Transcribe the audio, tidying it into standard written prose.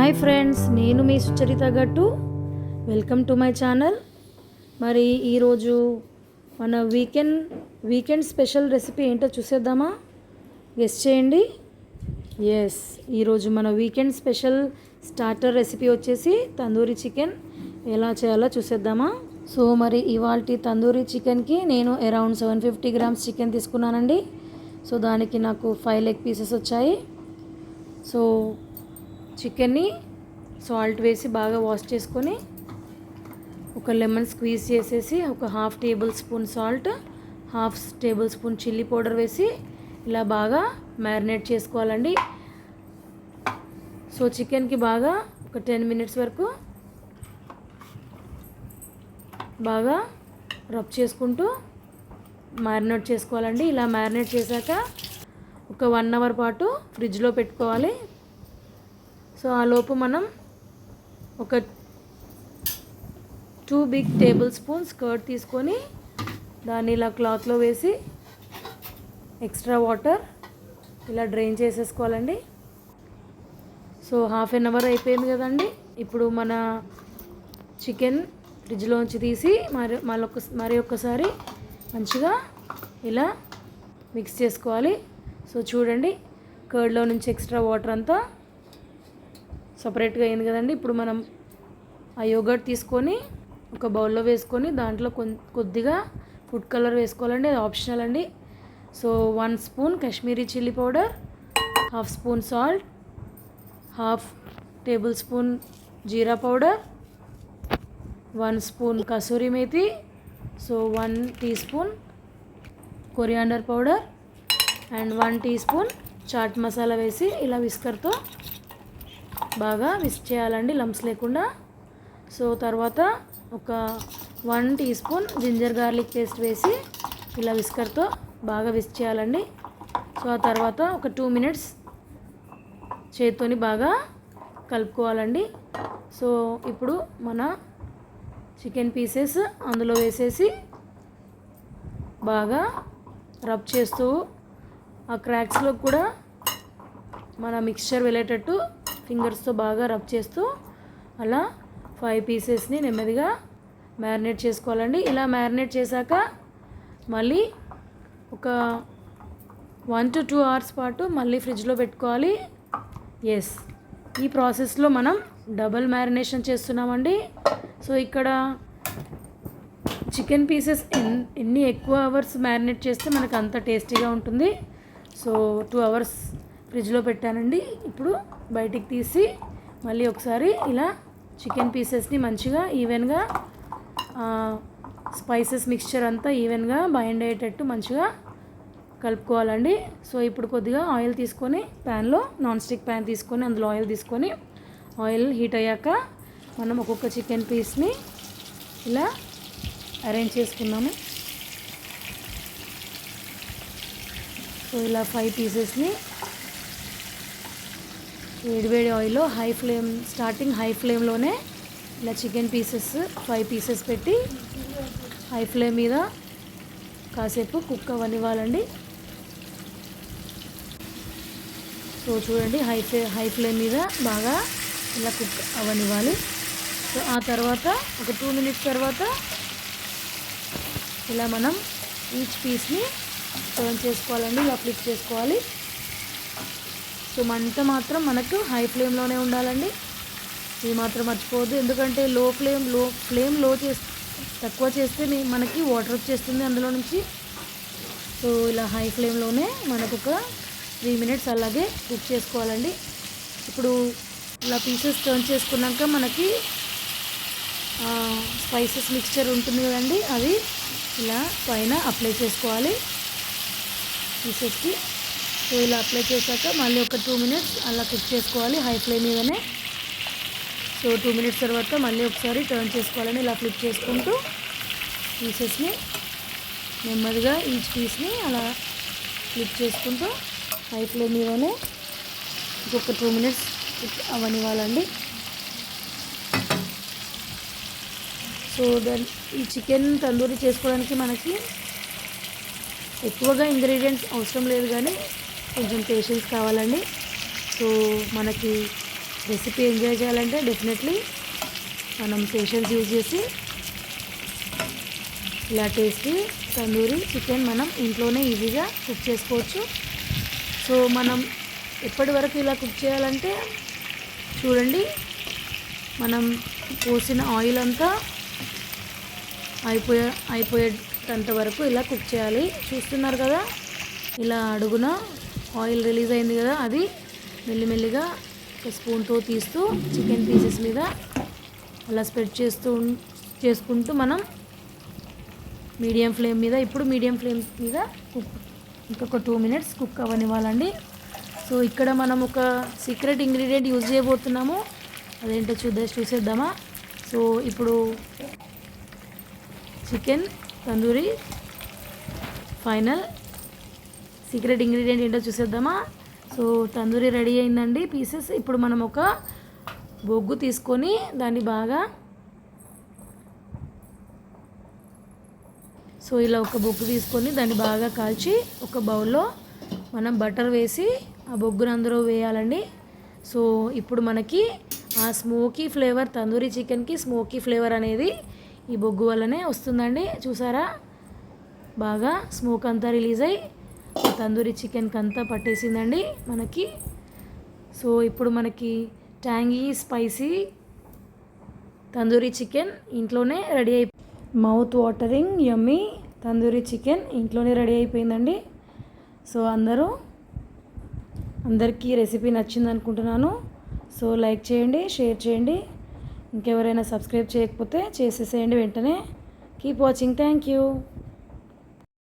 Hi friends, నేను మీ సుచరిత గట్టు. Welcome to my channel. మరి ఈరోజు మన వీకెండ్ స్పెషల్ రెసిపీ ఏంటో చూసేద్దామా? గెస్ చేయండి. ఎస్, ఈరోజు మన వీకెండ్ స్పెషల్ స్టార్టర్ రెసిపీ వచ్చేసి తందూరి చికెన్. ఎలా చేయాలో చూసేద్దామా? సో మరి ఇవాల్టి తందూరి చికెన్కి నేను అరౌండ్ 750 గ్రామ్స్ చికెన్ తీసుకున్నానండి. సో దానికి నాకు 5 లెగ్ పీసెస్ వచ్చాయి. సో చికెన్ని సాల్ట్ వేసి బాగా వాష్ చేసుకొని ఒక లెమన్ స్క్వీజ్ చేసేసి ఒక 1/2 table spoon salt, 1/2 table spoon chilli powder వేసి ఇలా బాగా మ్యారినేట్ చేసుకోవాలండి. సో చికెన్కి బాగా ఒక 10 మినిట్స్ వరకు బాగా రబ్ చేసుకుంటూ మ్యారినేట్ చేసుకోవాలండి. ఇలా మ్యారినేట్ చేశాక ఒక 1 అవర్ పాటు ఫ్రిడ్జ్లో పెట్టుకోవాలి. సో ఆ లోపు మనం ఒక 2 బిగ్ టేబుల్ స్పూన్స్ కర్డ్ తీసుకొని దాన్ని ఇలా క్లాత్లో వేసి ఎక్స్ట్రా వాటర్ ఇలా డ్రైన్ చేసేసుకోవాలండి. సో 1/2 అవర్ అయిపోయింది కదండి. ఇప్పుడు మన చికెన్ ఫ్రిడ్జ్లోంచి తీసి మరి ఒక్కసారి మంచిగా ఇలా మిక్స్ చేసుకోవాలి. సో చూడండి, కర్డ్లో నుంచి ఎక్స్ట్రా వాటర్ అంతా సపరేట్గా అయింది కదండి. ఇప్పుడు మనం ఆ యోగర్ట్ తీసుకొని ఒక బౌల్లో వేసుకొని దాంట్లో కొద్దిగా ఫుడ్ కలర్ వేసుకోవాలండి. అది ఆప్షనల్ అండి. So 1 spoon Kashmiri chilli powder, 1/2 spoon salt, 1/2 tablespoon jeera powder, 1 spoon kasuri methi, so 1 teaspoon coriander powder and 1 teaspoon chaat masala వేసి ఇలా విస్కర్తో బాగా విస్క్ చేయాలండి, లంప్స్ లేకుండా. సో తర్వాత ఒక 1 teaspoon ginger garlic paste వేసి ఇలా విస్కర్తో బాగా విస్క్ చేయాలండి. సో ఆ తర్వాత ఒక 2 మినిట్స్ చేత్తోని బాగా కలుపుకోవాలండి. సో ఇప్పుడు మన చికెన్ పీసెస్ అందులో వేసేసి బాగా రబ్ చేస్తూ ఆ క్రాక్స్లో కూడా మన మిక్స్చర్ వెళ్ళేటట్టు ఫింగర్స్తో బాగా రబ్ చేస్తూ అలా 5 పీసెస్ని నెమ్మదిగా మ్యారినేట్ చేసుకోవాలండి. ఇలా మ్యారినేట్ చేశాక మళ్ళీ ఒక 1 to 2 అవర్స్ పాటు మళ్ళీ ఫ్రిడ్జ్లో పెట్టుకోవాలి. ఎస్, ఈ ప్రాసెస్లో మనం డబుల్ మ్యారినేషన్ చేస్తున్నామండి. సో ఇక్కడ చికెన్ పీసెస్ ఎన్ని ఎక్కువ అవర్స్ మ్యారినేట్ చేస్తే మనకు అంత టేస్టీగా ఉంటుంది. సో 2 అవర్స్ ఫ్రిడ్జ్లో పెట్టానండి. ఇప్పుడు బయటికి తీసి మళ్ళీ ఒకసారి ఇలా చికెన్ పీసెస్ని మంచిగా ఈవెన్గా స్పైసెస్ మిక్స్చర్ అంతా ఈవెన్గా బైండ్ అయ్యేటట్టు మంచిగా కలుపుకోవాలండి. సో ఇప్పుడు కొద్దిగా ఆయిల్ తీసుకొని ప్యాన్లో, నాన్ స్టిక్ ప్యాన్ తీసుకొని అందులో ఆయిల్ తీసుకొని ఆయిల్ హీట్ అయ్యాక మనం ఒక్కొక్క చికెన్ పీస్ని ఇలా అరేంజ్ చేసుకున్నాము. సో ఇలా 5 పీసెస్ని వేడివేడి ఆయిల్లో స్టార్టింగ్ హై ఫ్లేమ్లోనే ఇలా చికెన్ పీసెస్ 5 పీసెస్ పెట్టి హై ఫ్లేమ్ మీద కాసేపు కుక్ అవ్వనివ్వాలండి. సో చూడండి, హై ఫ్లేమ్ మీద బాగా ఇలా కుక్ అవ్వనివ్వాలి. సో ఆ తర్వాత ఒక 2 మినిట్స్ తర్వాత ఇలా మనం ఈచ్ పీస్ని టర్న్ చేసుకోవాలండి, ఇలా ఫ్లిప్ చేసుకోవాలి. సో మంట మాత్రం మనకు హై ఫ్లేమ్లోనే ఉండాలండి. ఇది మాత్రం మర్చిపోవద్దు, ఎందుకంటే ఫ్లేమ్ తక్కువ చేస్తే మనకి వాటర్ వచ్చేస్తుంది అందులో నుంచి. సో ఇలా హై ఫ్లేమ్లోనే మనకు ఒక 3 మినిట్స్ అలాగే కుక్ చేసుకోవాలండి. ఇప్పుడు ఇలా పీసెస్ టర్న్ చేసుకున్నాక మనకి స్పైసెస్ మిక్స్చర్ ఉంటుంది కదండి, అది ఇలా పైన అప్లై చేసుకోవాలి పీసెస్కి. సో ఇలా అప్లై చేశాక మళ్ళీ ఒక 2 మినిట్స్ అలా కుక్ చేసుకోవాలి హై ఫ్లేమ్ మీదనే. సో 2 మినిట్స్ తర్వాత మళ్ళీ ఒకసారి టర్న్ చేసుకోవాలని ఇలా ఫ్లిప్ చేసుకుంటూ పీసెస్ని నెమ్మదిగా ఈచ్ పీస్ని అలా ఫ్లిప్ చేసుకుంటూ హై ఫ్లేమ్ మీదనే ఇంకొక 2 మినిట్స్ కుక్ అవనివ్వాలండి. సో ఈ చికెన్ తందూరి చేసుకోవడానికి మనకి ఎక్కువగా ఇంగ్రీడియంట్స్ అవసరం లేదు, కానీ కొంచెం పేషెన్స్ కావాలండి. సో మనకి రెసిపీ ఎంజాయ్ చేయాలంటే డెఫినెట్లీ మనం పేషెన్స్ యూజ్ చేసి ఇలా టేస్టీ తందూరి చికెన్ మనం ఇంట్లోనే ఈజీగా కుక్ చేసుకోవచ్చు. సో మనం ఎప్పటి వరకు ఇలా కుక్ చేయాలంటే చూడండి, మనం పోసిన ఆయిల్ అంతా అయిపోయేంత వరకు ఇలా కుక్ చేయాలి. చూస్తున్నారు కదా, ఇలా అడుగున ఆయిల్ రిలీజ్ అయింది కదా, అది మెల్లిమెల్లిగా ఒక స్పూన్తో తీస్తూ చికెన్ పీసెస్ మీద అలా స్ప్రెడ్ చేసుకుంటూ మనం మీడియం ఫ్లేమ్ మీద కుక్ ఇంకొక 2 minutes కుక్ అవ్వనివ్వాలండి. సో ఇక్కడ మనం ఒక సీక్రెట్ ఇంగ్రీడియంట్ యూజ్ చేయబోతున్నాము. అదేంటో చూసేద్దామా. సో ఇప్పుడు chicken tandoori final secret ingredient ఏంటో చూసేద్దామా. సో తందూరి రెడీ అయిందండి పీసెస్. ఇప్పుడు మనం ఒక బొగ్గు తీసుకొని దాన్ని బాగా కాల్చి ఒక బౌల్లో మనం బటర్ వేసి ఆ బొగ్గును అందులో వేయాలండి. సో ఇప్పుడు మనకి ఆ స్మోకీ ఫ్లేవర్, తందూరి చికెన్కి స్మోకీ ఫ్లేవర్ అనేది ఈ బొగ్గు వల్లనే వస్తుందండి. చూసారా, బాగా స్మోక్ అంతా రిలీజ్ అయ్యి తందూరి చికెన్కి అంతా పట్టేసిందండి మనకి. సో ఇప్పుడు మనకి ట్యాంగీ స్పైసీ తందూరి చికెన్ ఇంట్లోనే రెడీ మౌత్ వాటరింగ్ యమ్మీ తందూరి చికెన్ ఇంట్లోనే రెడీ అయిపోయిందండి. సో అందరికీ రెసిపీ నచ్చింది అనుకుంటున్నాను. సో లైక్ చేయండి, షేర్ చేయండి. ఇంకెవరైనా సబ్స్క్రైబ్ చేయకపోతే చేసేసేయండి వెంటనే. Keep watching. Thank you.